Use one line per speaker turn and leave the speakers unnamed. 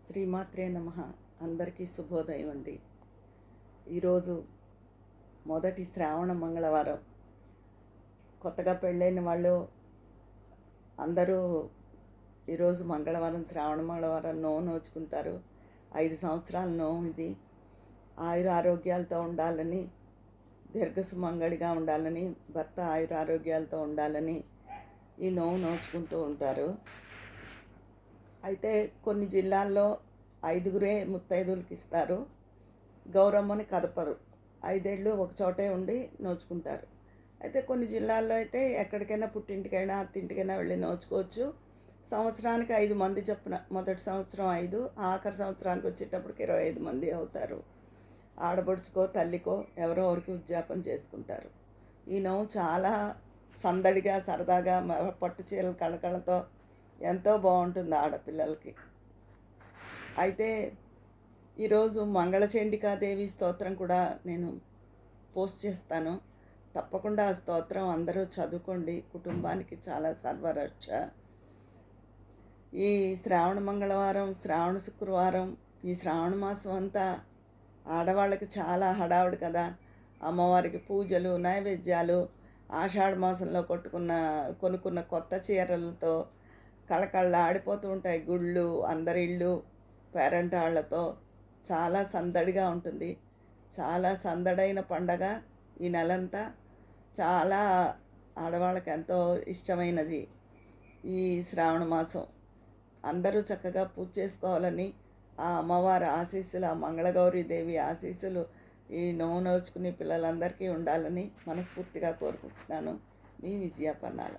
శ్రీమాత్రే నమః. అందరికీ శుభోదయం అండి. ఈరోజు మొదటి శ్రావణ మంగళవారం. కొత్తగా పెళ్ళైన వాళ్ళు అందరూ ఈరోజు మంగళవారం, శ్రావణ మంగళవారం నోచుకుంటారు. 5 సంవత్సరాల నోము ఇది. ఆయురారోగ్యాలతో ఉండాలని, దీర్ఘసుమంగళిగా ఉండాలని, భర్త ఆయురారోగ్యాలతో ఉండాలని ఈ నోచుకుంటూ ఉంటారు. అయితే కొన్ని జిల్లాల్లో 5గురే ముత్తైదువులకి ఇస్తారు. గౌరమ్మని కదపరు. 5 ఏళ్ళు ఒక చోటే ఉండి నోచుకుంటారు. అయితే కొన్ని జిల్లాల్లో అయితే ఎక్కడికైనా పుట్టింటికైనా అత్తింటికైనా వెళ్ళి నోచుకోవచ్చు. సంవత్సరానికి 5 మంది చొప్పున, మొదటి సంవత్సరం 5, ఆఖరి సంవత్సరానికి వచ్చేటప్పటికి 25 మంది అవుతారు. ఆడపడుచుకో తల్లికో ఎవరో ఒకరికి ఉద్యాపన చేసుకుంటారు. ఈ నోము చాలా సందడిగా, సరదాగా, పట్టు చీరల కళకళతో ఎంతో బాగుంటుంది ఆడపిల్లలకి. అయితే ఈరోజు మంగళచండికాదేవి స్తోత్రం కూడా నేను పోస్ట్ చేస్తాను. తప్పకుండా ఆ స్తోత్రం అందరూ చదువుకోండి. కుటుంబానికి చాలా సర్వరక్ష. ఈ శ్రావణ మంగళవారం, శ్రావణ శుక్రవారం, ఈ శ్రావణ మాసం అంతా ఆడవాళ్ళకి చాలా హడావుడి కదా. అమ్మవారికి పూజలు, నైవేద్యాలు, ఆషాఢ మాసంలో కొనుక్కున్న కొత్త చీరలతో కళకళలాడిపోతూ ఉంటాయి గుళ్ళు, అందరి ఇళ్ళు, పేరంటాళ్లతో చాలా సందడిగా ఉంటుంది. చాలా సందడైన పండగ ఈ నెలంతా. చాలా ఆడవాళ్ళకి ఎంతో ఇష్టమైనది ఈ శ్రావణ మాసం. అందరూ చక్కగా పూజ చేసుకోవాలని, ఆ అమ్మవారి ఆశీస్సులు, ఆ మంగళగౌరీదేవి ఆశీస్సులు ఈ నోచుకునే పిల్లలందరికీ ఉండాలని మనస్ఫూర్తిగా కోరుకుంటున్నాను. మీ విజయ పన్నాల.